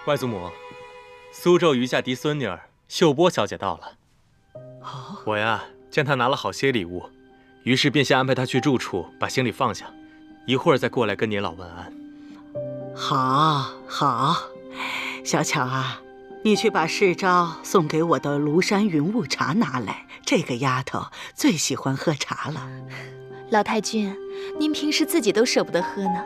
外祖母，苏州余家嫡孙女儿秀波小姐到了。哦，我呀见她拿了好些礼物，于是便先安排她去住处把行李放下，一会儿再过来跟您老问安。好，好，小巧啊，你去把世昭送给我的庐山云雾茶拿来，这个丫头最喜欢喝茶了。老太君，您平时自己都舍不得喝呢。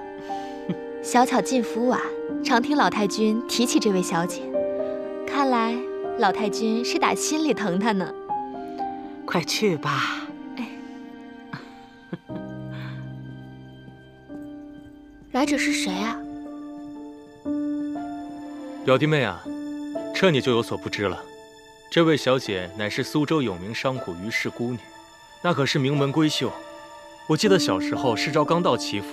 小巧进府晚，常听老太君提起这位小姐，看来老太君是打心里疼她呢。快去吧。来者是谁啊？表弟妹啊，这你就有所不知了。这位小姐乃是苏州有名商贾于氏姑女，那可是名门闺秀。我记得小时候世昭刚到齐府，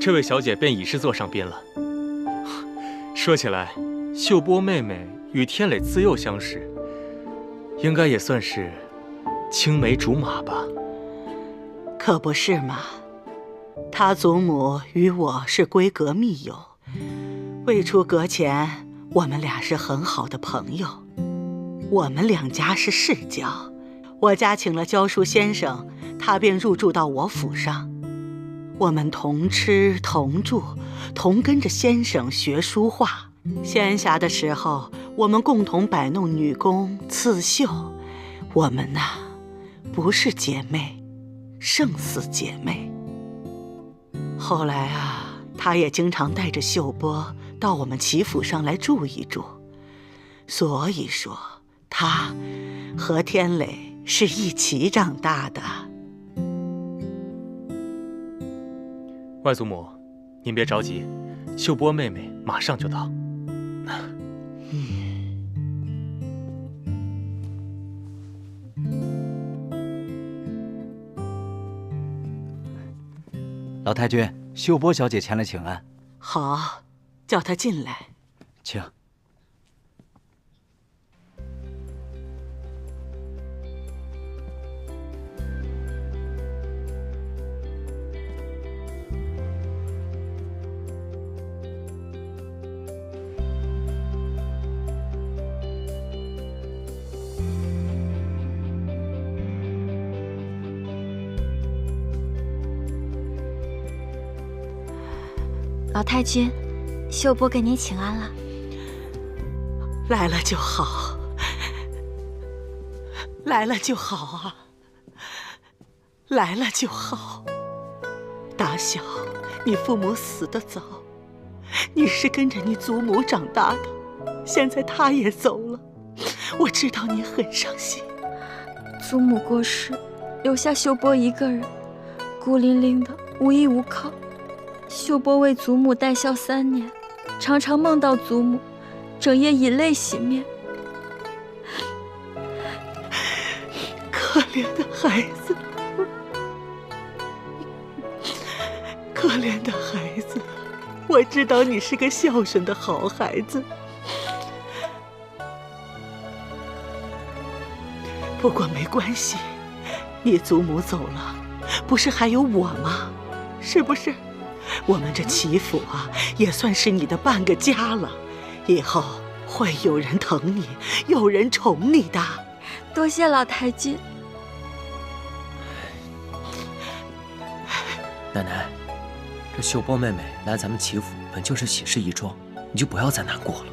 这位小姐便已是座上宾了。说起来，秀波妹妹与天磊自幼相识，应该也算是青梅竹马吧？可不是嘛，他祖母与我是闺阁密友，未出阁前，我们俩是很好的朋友。我们两家是世交，我家请了教书先生，他便入住到我府上。我们同吃同住，同跟着先生学书画。闲暇的时候，我们共同摆弄女工刺绣。我们呐，不是姐妹，胜似姐妹。后来啊，他也经常带着秀波到我们齐府上来住一住。所以说，他和天磊是一起长大的。外祖母，您别着急，秀波妹妹马上就到。老太君，秀波小姐前来请安。好，叫她进来。请。老太君，秀波给您请安了。来了就好，来了就好啊，来了就好。打小你父母死得早，你是跟着你祖母长大的，现在她也走了，我知道你很伤心。祖母过世，留下秀波一个人，孤零零的，无依无靠。秀波为祖母带孝3年，常常梦到祖母，整夜以泪洗面。可怜的孩子，可怜的孩子，我知道你是个孝顺的好孩子。不过没关系，你祖母走了，不是还有我吗？是不是？我们这齐府啊，也算是你的半个家了，以后会有人疼你，有人宠你的。多谢老太君。奶奶，这秀波妹妹来咱们齐府本就是喜事一桩，你就不要再难过了。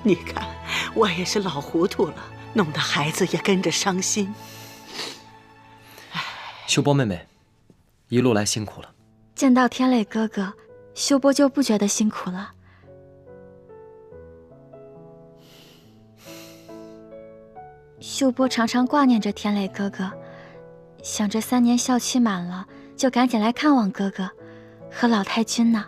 你看，我也是老糊涂了，弄得孩子也跟着伤心。秀波妹妹，一路来辛苦了。见到天磊哥哥，秀波就不觉得辛苦了。秀波常常挂念着天磊哥哥，想着3年孝期满了，就赶紧来看望哥哥和老太君呢。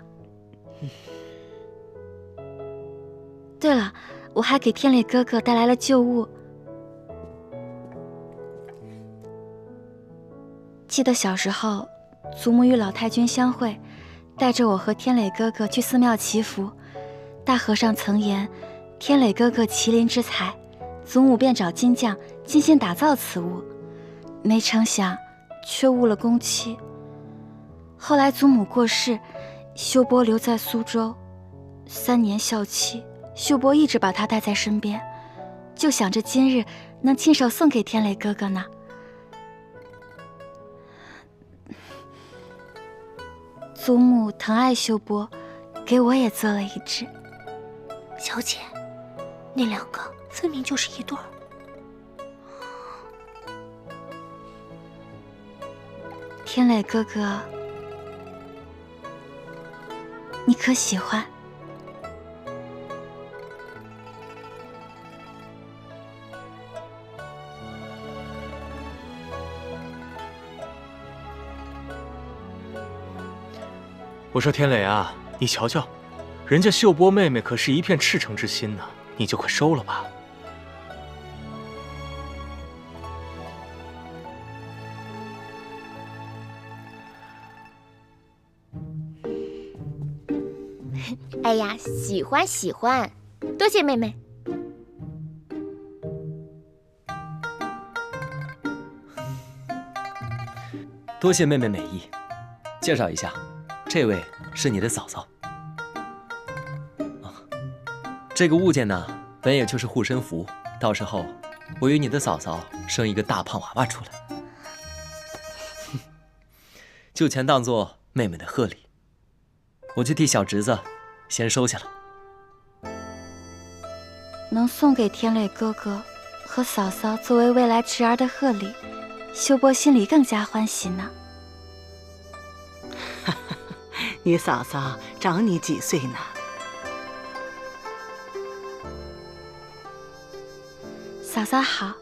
对了，我还给天磊哥哥带来了旧物。记得小时候，祖母与老太君相会，带着我和天磊哥哥去寺庙祈福。大和尚曾言，天磊哥哥麒麟之才，祖母便找金匠精心打造此物，没成想却误了工期。后来祖母过世，秀波留在苏州，3年孝期，秀波一直把它带在身边，就想着今日能亲手送给天磊哥哥呢。祖母疼爱秀波，给我也做了一只。小姐，那两个分明就是一对儿。天磊哥哥，你可喜欢？我说天磊啊，你瞧瞧，人家秀波妹妹可是一片赤诚之心呢，你就快收了吧。哎呀，喜欢喜欢，多谢妹妹。多谢妹妹美意。介绍一下，这位是你的嫂嫂。这个物件呢，本也就是护身符，到时候我与你的嫂嫂生一个大胖娃娃出来，就钱当做妹妹的贺礼。我去替小侄子先收下了。能送给天磊哥哥和嫂嫂作为未来侄儿的贺礼，秀波心里更加欢喜呢。你嫂嫂长你几岁呢？嫂嫂好，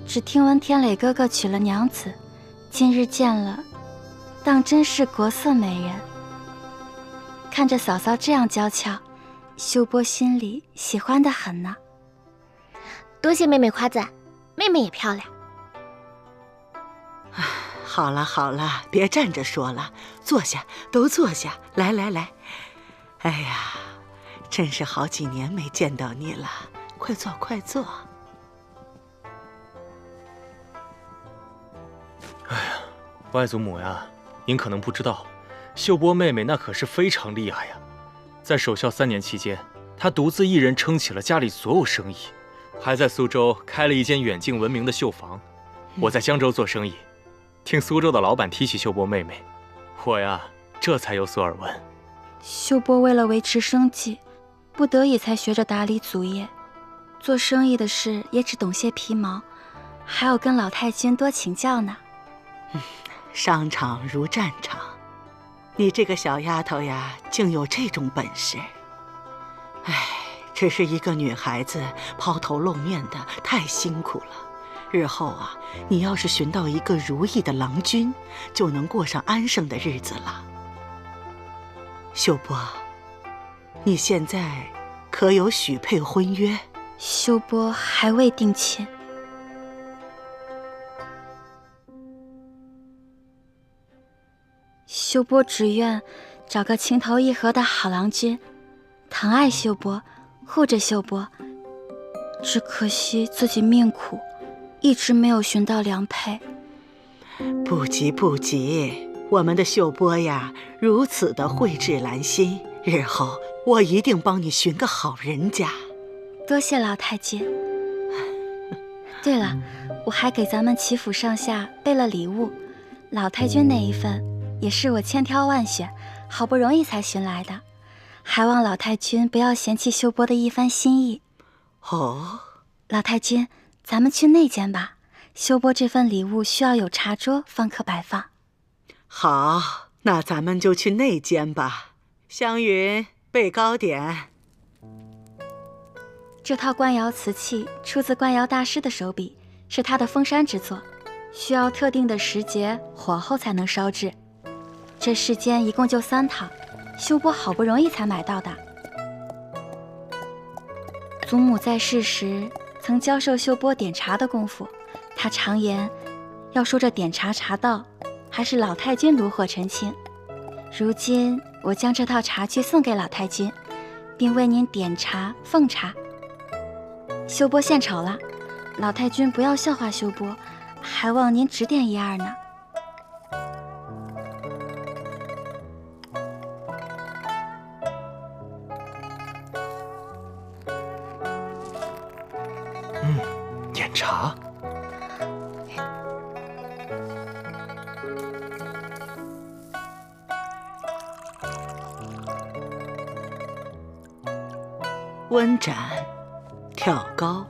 只听闻天磊哥哥娶了娘子，今日见了，当真是国色美人。看着嫂嫂这样娇俏，秀波心里喜欢得很呢。多谢妹妹夸赞，妹妹也漂亮。好了好了，别站着说了，坐下，都坐下。来来来，哎呀，真是好几年没见到你了，快坐快坐。哎呀，外祖母呀，您可能不知道，秀波妹妹那可是非常厉害呀。在守孝3年期间，她独自一人撑起了家里所有生意，还在苏州开了一间远近闻名的绣坊。我在江州做生意，听苏州的老板提起秀波妹妹，我呀这才有所耳闻。秀波为了维持生计，不得已才学着打理祖业，做生意的事也只懂些皮毛，还要跟老太君多请教呢。商场如战场，你这个小丫头呀，竟有这种本事。唉，只是一个女孩子抛头露面的，太辛苦了。日后啊，你要是寻到一个如意的郎君，就能过上安生的日子了。秀波，你现在可有许配婚约？秀波还未定亲。秀波只愿找个情投意合的好郎君，疼爱秀波，护着秀波。只可惜自己命苦，一直没有寻到良配。不急不急，我们的秀波呀，如此的蕙质兰心，日后我一定帮你寻个好人家。多谢老太君。对了，我还给咱们齐府上下备了礼物，老太君那一份也是我千挑万选，好不容易才寻来的，还望老太君不要嫌弃秀波的一番心意。哦，老太君，咱们去那间吧，秀波这份礼物需要有茶桌方可摆放。好，那咱们就去那间吧。湘云，备糕点。这套官窑瓷器出自官窑大师的手笔，是他的封山之作，需要特定的时节火候才能烧制。这世间一共就3套，秀波好不容易才买到的。祖母在世时曾教授秀波点茶的功夫，他常言，要说这点茶茶道，还是老太君炉火纯青。如今我将这套茶具送给老太君，并为您点茶奉茶。秀波献丑了，老太君不要笑话秀波，还望您指点一二呢。温斩、跳高，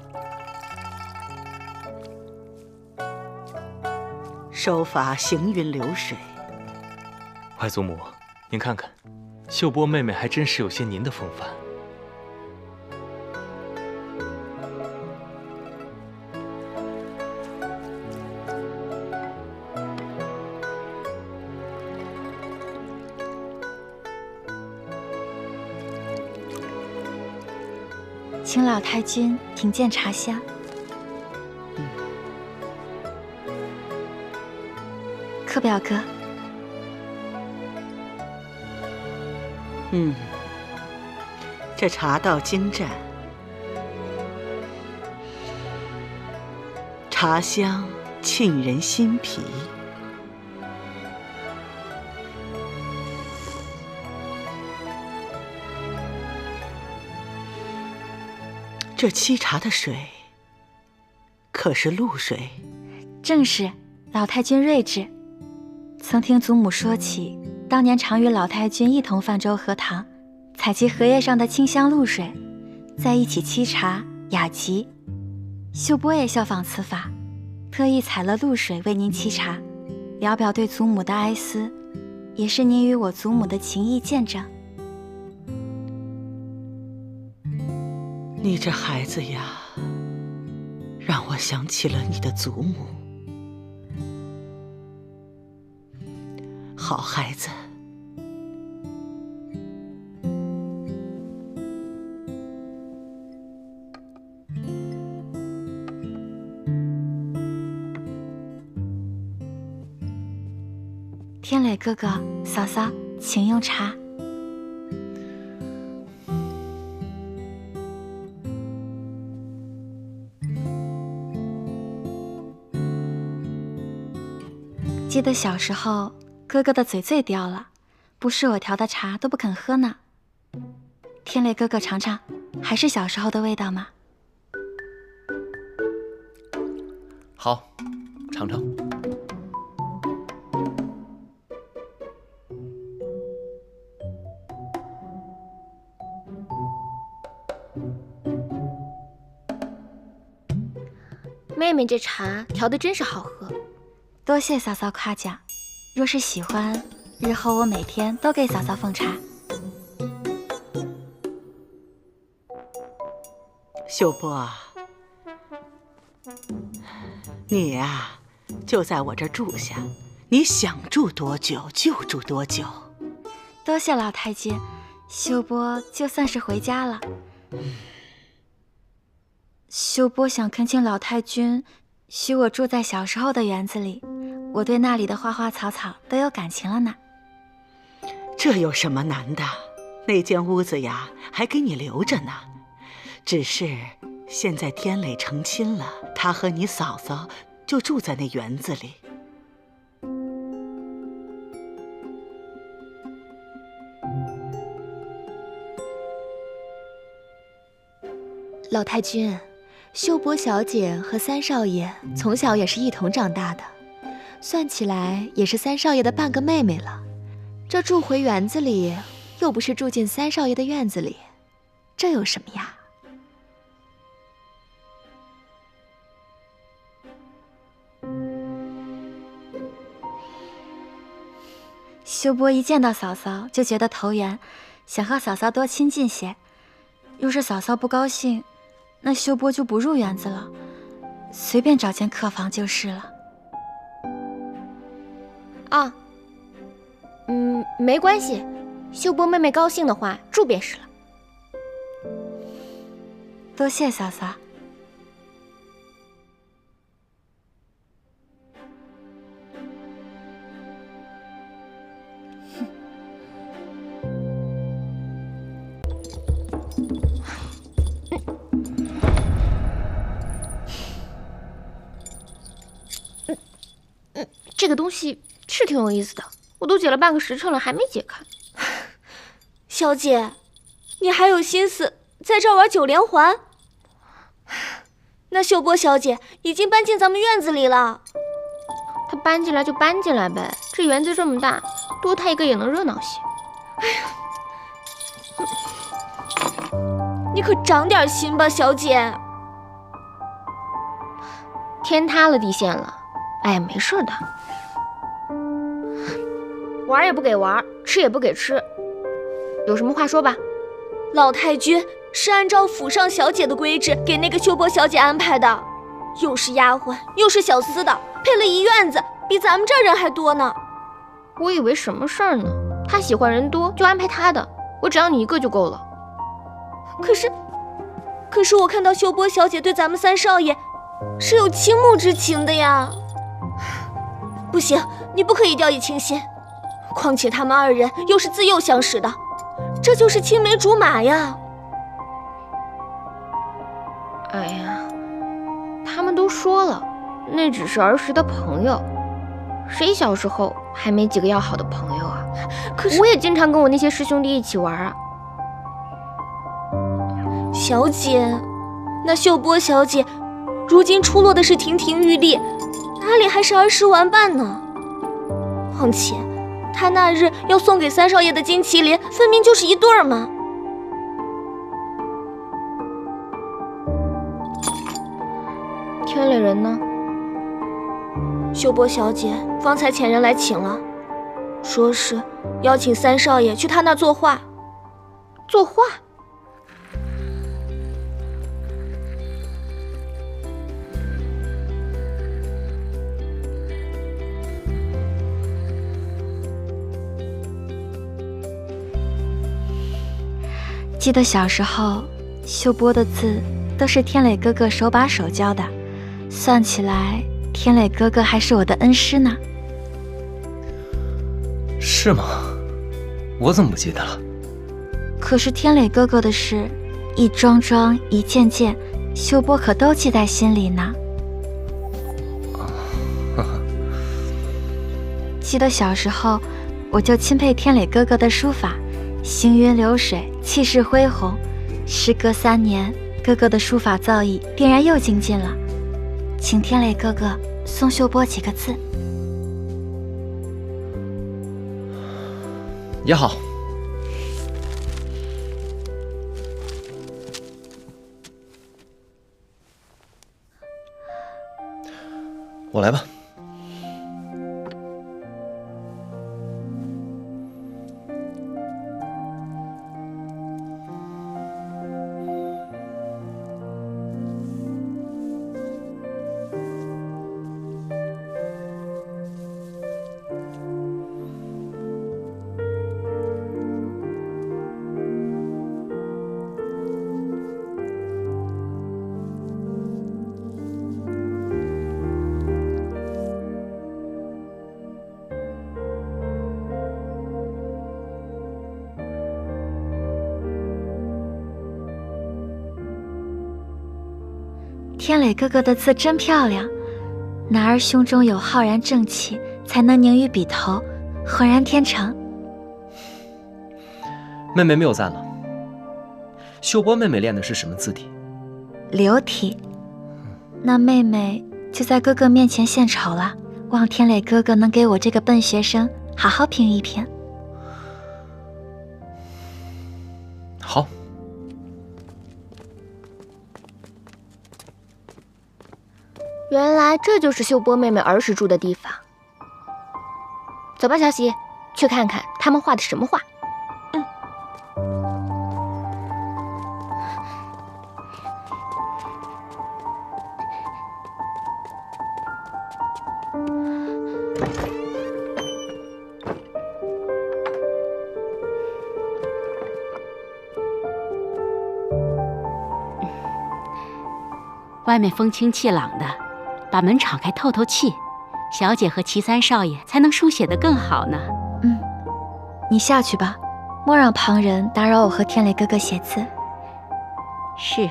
手法行云流水。外祖母，您看看，秀波妹妹还真是有些您的风范。请老太君品鉴茶香。柯表哥，这茶道精湛，茶香沁人心脾。这沏茶的水，可是露水？正是。老太君睿智。曾听祖母说起，当年常与老太君一同泛舟荷塘，采集荷叶上的清香露水，在一起沏茶雅极。秀波也效仿此法，特意采了露水为您沏茶，聊表对祖母的哀思，也是您与我祖母的情谊见证。你这孩子呀，让我想起了你的祖母。好孩子，天磊哥哥、嫂嫂，请用茶。记得小时候，哥哥的嘴最刁了，不是我调的茶都不肯喝呢。天磊哥哥尝尝，还是小时候的味道吗？好，尝尝。妹妹这茶调的真是好喝。多谢嫂嫂夸奖，若是喜欢，日后我每天都给嫂嫂奉茶。秀波啊，你呀，就在我这儿住下，你想住多久就住多久。多谢老太君，秀波就算是回家了。秀波想恳请老太君许我住在小时候的园子里，我对那里的花花草草都有感情了呢。这有什么难的？那间屋子呀，还给你留着呢。只是现在天磊成亲了，他和你嫂嫂就住在那园子里。老太君，秀波小姐和三少爷从小也是一同长大的，算起来也是三少爷的半个妹妹了。这住回园子里，又不是住进三少爷的院子里，这有什么呀？秀波一见到嫂嫂就觉得投缘，想和嫂嫂多亲近些。若是嫂嫂不高兴，那秀波就不入园子了，随便找间客房就是了。啊，没关系，秀波妹妹高兴的话，住便是了。多谢嫂嫂。这个东西是挺有意思的，我都解了半个时辰了，还没解开。小姐，你还有心思在这玩9连环？那秀波小姐已经搬进咱们院子里了。她搬进来就搬进来呗，这园子这么大，多她一个也能热闹些。哎呀。你可长点心吧，小姐。天塌了地陷了，哎呀，没事的。玩也不给玩，吃也不给吃，有什么话说吧。老太君是按照府上小姐的规制给那个秀波小姐安排的，又是丫鬟又是小厮的，配了一院子，比咱们这儿人还多呢。我以为什么事儿呢？他喜欢人多就安排他的，我只要你一个就够了。可是我看到秀波小姐对咱们三少爷是有倾慕之情的呀。不行，你不可以掉以轻心。况且他们二人又是自幼相识的，这就是青梅竹马呀。哎呀，他们都说了，那只是儿时的朋友，谁小时候还没几个要好的朋友啊？可是我也经常跟我那些师兄弟一起玩啊。小姐，那秀波小姐如今出落的是亭亭玉立，哪里还是儿时玩伴呢？况且她那日要送给三少爷的金麒麟，分明就是一对儿嘛。天磊人呢？秀波小姐方才遣人来请了，说是邀请三少爷去她那作画。作画？记得小时候，秀波的字都是天磊哥哥手把手教的，算起来，天磊哥哥还是我的恩师呢。是吗？我怎么不记得了？可是天磊哥哥的事，一桩桩一件件，秀波可都记在心里呢。记得小时候，我就钦佩天磊哥哥的书法，行云流水，气势恢宏。时隔3年，哥哥的书法造诣定然又精进了，请天磊哥哥送秀波几个字。也好。我来吧。天磊哥哥的字真漂亮，男儿胸中有浩然正气，才能凝于笔头，浑然天成。妹妹谬赞了，秀波妹妹练的是什么字体？流体。那妹妹就在哥哥面前献丑了，望天磊哥哥能给我这个笨学生好好评一评。好。原来这就是秀波妹妹儿时住的地方。走吧，小喜，去看看他们画的什么画。外面风清气朗的，把门敞开透透气，小姐和齐三少爷才能书写得更好呢。你下去吧，莫让旁人打扰我和天磊哥哥写字。是。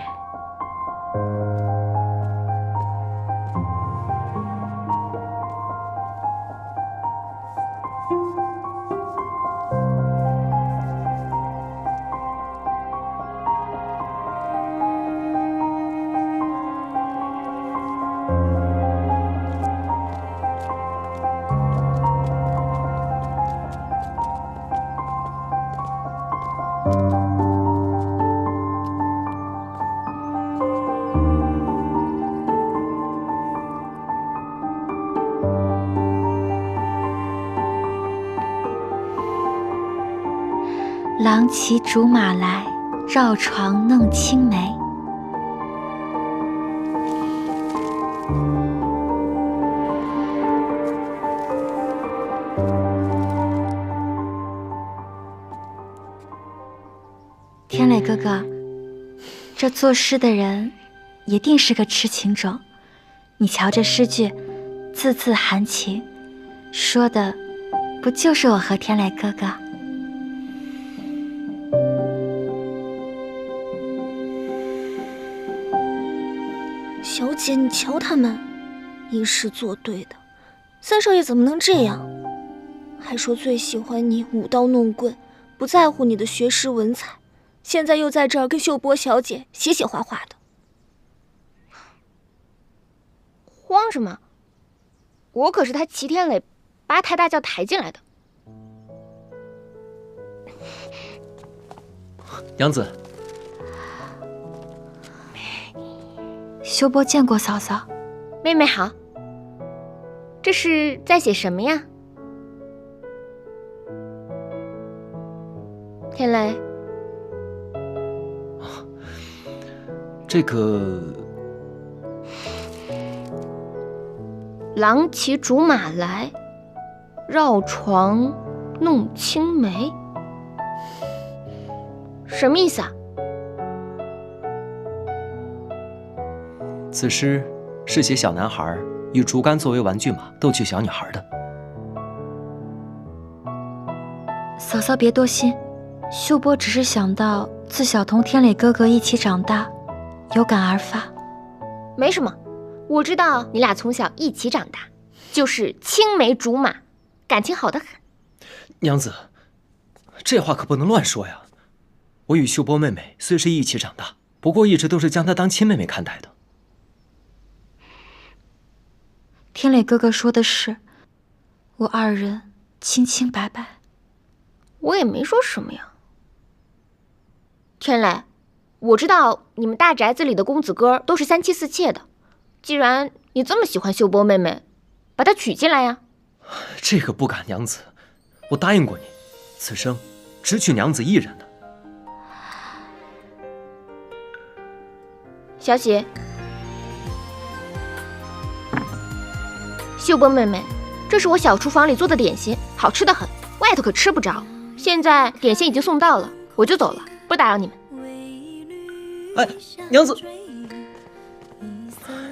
郎骑竹马来，绕床弄青梅。天磊哥哥，这作诗的人一定是个痴情种。你瞧这诗句，字字含情，说的不就是我和天磊哥哥？小姐，你瞧他们，一诗作对的，三少爷怎么能这样？还说最喜欢你舞刀弄棍，不在乎你的学识文采，现在又在这儿跟秀波小姐写写画画的。慌什么？我可是他齐天磊把抬大轿抬进来的。娘子，修波见过嫂嫂。妹妹好。这是在写什么呀？天磊，这个郎骑竹马来，绕床弄青梅，什么意思啊？此诗是写小男孩以竹竿作为玩具马逗趣小女孩的。嫂嫂别多心，秀波只是想到自小同天磊哥哥一起长大，有感而发。没什么，我知道你俩从小一起长大，就是青梅竹马，感情好得很。娘子，这话可不能乱说呀。我与秀波妹妹虽是一起长大，不过一直都是将她当亲妹妹看待的。天磊哥哥说的是，我二人清清白白。我也没说什么呀。天磊，我知道你们大宅子里的公子哥都是三妻四妾的，既然你这么喜欢秀波妹妹，把她娶进来呀。这个不敢，娘子，我答应过你，此生只娶娘子一人的。小喜，秀波妹妹，这是我小厨房里做的点心，好吃得很，外头可吃不着。现在点心已经送到了，我就走了，不打扰你们。哎，娘子，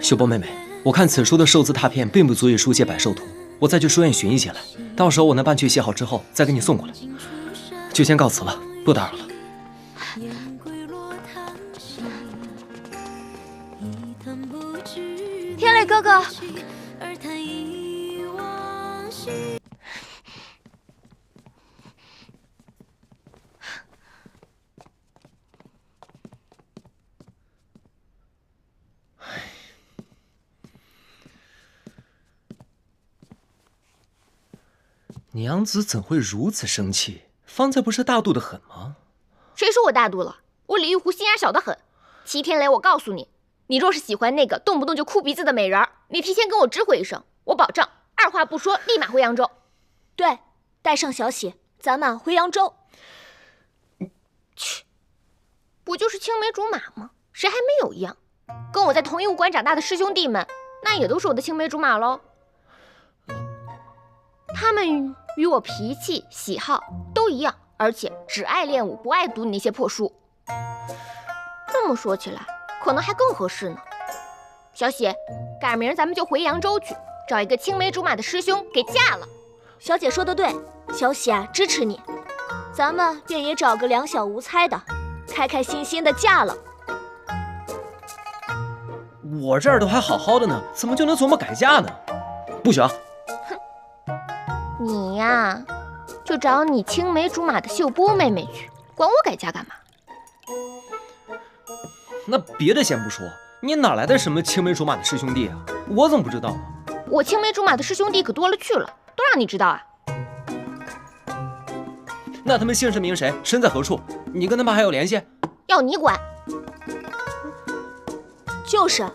秀波妹妹，我看此书的寿字拓片并不足以书写百寿图，我再去书院寻一些来，到时候我那半阙写好之后再给你送过来。就先告辞了，不打扰了。天磊哥哥，娘子怎会如此生气？方才不是大度得很吗？谁说我大度了？我李玉湖心眼小得很。齐天磊，我告诉你，你若是喜欢那个动不动就哭鼻子的美人儿，你提前跟我知会一声，我保证二话不说立马回扬州。对，带上小喜，咱们回扬州。去，不就是青梅竹马吗？谁还没有一样？跟我在同一武馆长大的师兄弟们，那也都是我的青梅竹马喽。他们与我脾气、喜好都一样，而且只爱练武，不爱读你那些破书。这么说起来，可能还更合适呢。小喜，赶明儿咱们就回扬州去，找一个青梅竹马的师兄给嫁了。小姐说的对，小喜啊，支持你。咱们便也找个两小无猜的，开开心心的嫁了。我这儿都还好好的呢，怎么就能琢磨改嫁呢？不行。你呀，就找你青梅竹马的秀波妹妹去，管我改嫁干嘛？那别的先不说，你哪来的什么青梅竹马的师兄弟啊？我怎么不知道呢？我青梅竹马的师兄弟可多了去了，都让你知道啊。那他们姓甚名谁，身在何处？你跟他们还有联系？要你管。就是，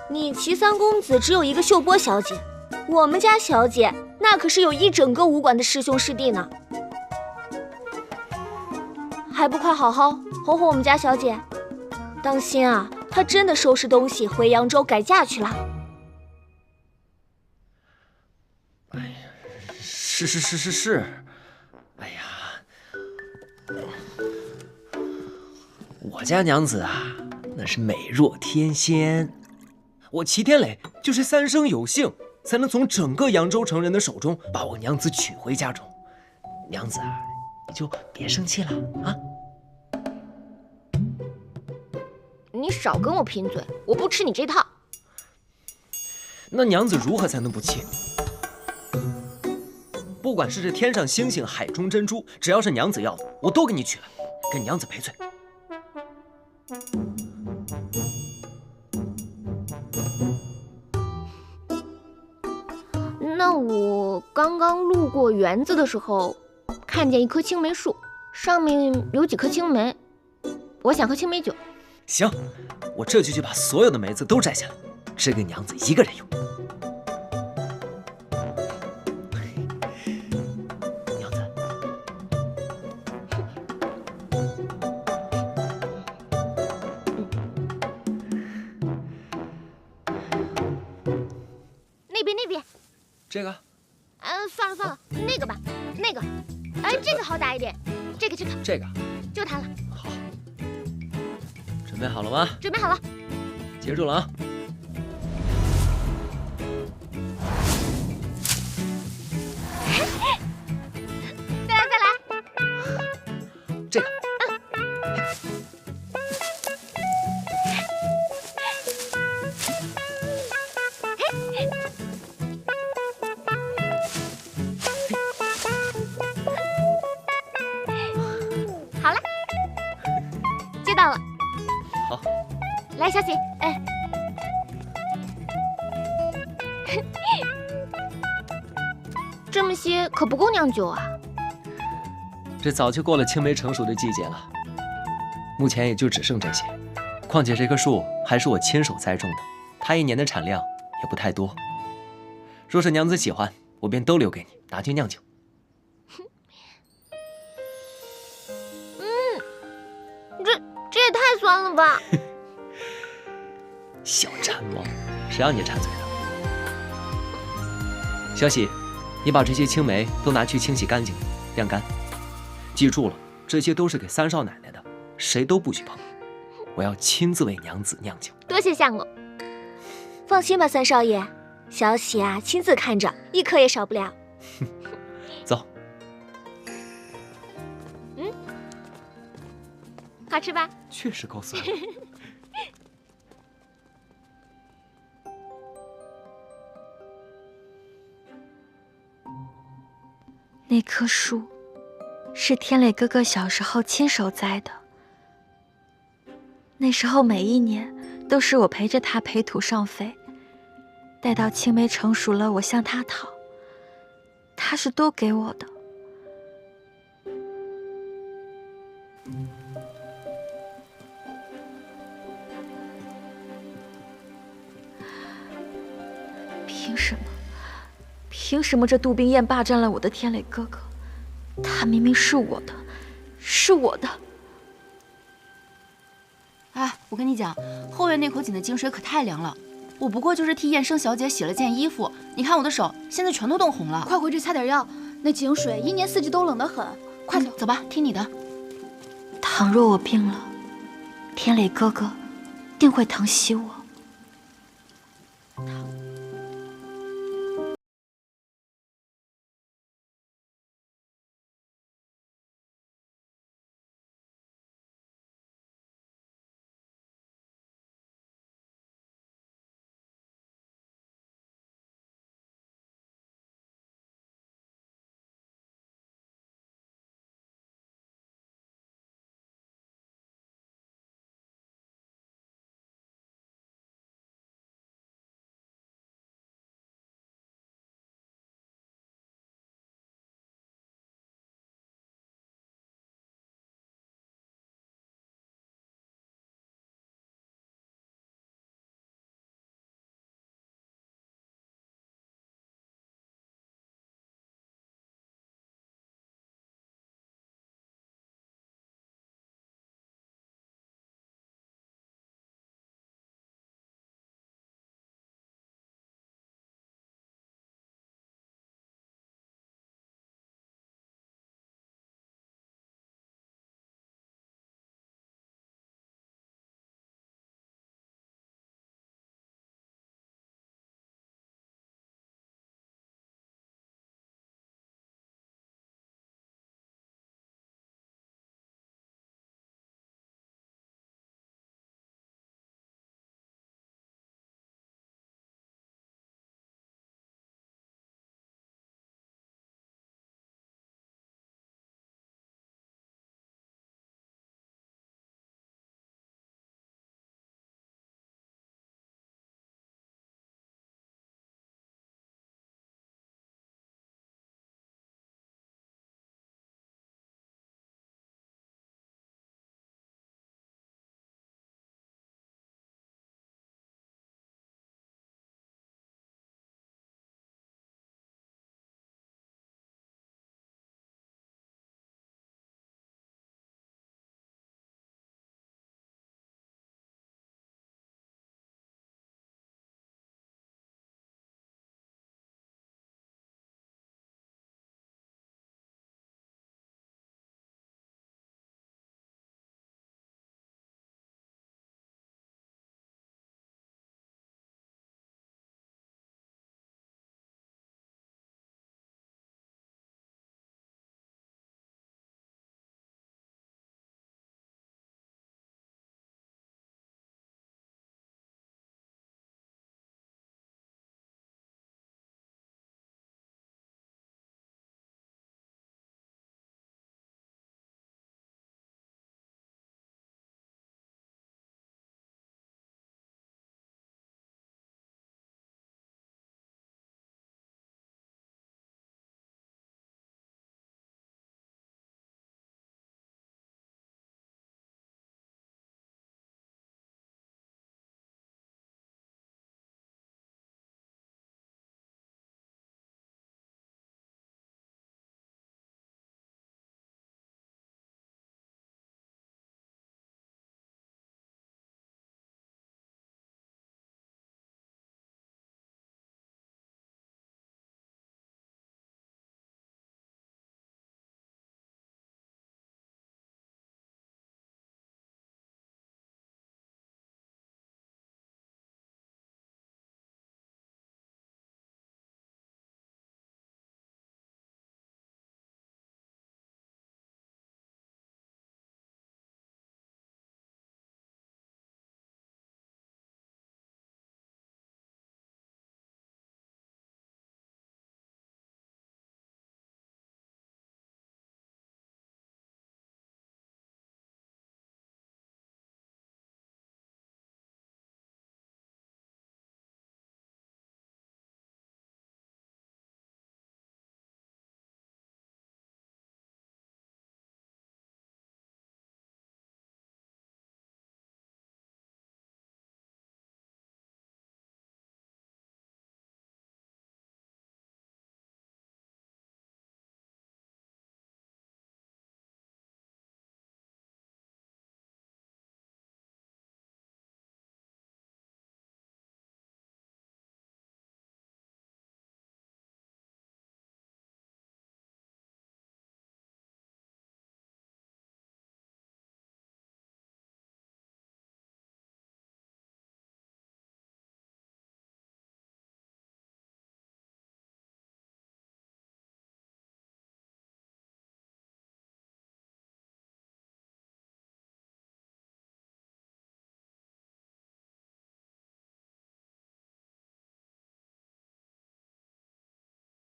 你齐三公子只有一个秀波小姐，我们家小姐那可是有一整个武馆的师兄师弟呢。还不快好好哄哄我们家小姐？当心啊，她真的收拾东西回扬州改嫁去了。哎呀，是。哎呀，我家娘子啊，那是美若天仙。我齐天磊就是三生有幸，才能从整个扬州城人的手中把我娘子娶回家中。娘子啊，你就别生气了啊！你少跟我贫嘴，我不吃你这套。那娘子如何才能不气？不管是这天上星星，海中珍珠，只要是娘子要的，我都给你取来，跟娘子赔罪。那我刚刚路过园子的时候，看见一棵青梅树，上面有几颗青梅，我想喝青梅酒。行，我这就去把所有的梅子都摘下来，只给娘子一个人用。娘子，那边，这个，算了，那个吧，那个，这个好打一点，这个，这个，就它了。好，准备好了吗？准备好了，接住了啊！再来，这个，好了，接到了。好，来，小姐，这么些可不够酿酒啊。这早就过了青梅成熟的季节了，目前也就只剩这些。况且这棵树还是我亲手栽种的，它一年的产量也不太多。若是娘子喜欢，我便都留给你，拿去酿酒。这也太酸了吧！小馋猫，谁让你馋嘴的？小喜，你把这些青梅都拿去清洗干净，晾干。记住了，这些都是给三少奶奶的，谁都不许碰。我要亲自为娘子酿酒。多谢相公。放心吧，三少爷，小喜啊，亲自看着，一颗也少不了。走。好吃吧？确实够酸。那棵树是天磊哥哥小时候亲手栽的，那时候每一年都是我陪着他培土上肥，待到青梅成熟了，我向他讨，他是都给我的。凭什么这杜冰燕霸占了我的天磊哥哥？他明明是我的，是我的。哎，我跟你讲，后院那口井的井水可太凉了，我不过就是替燕生小姐洗了件衣服，你看我的手现在全都冻红了。快回去擦点药，那井水一年四季都冷得很。快走，走吧，听你的。倘若我病了，天磊哥哥定会疼惜我。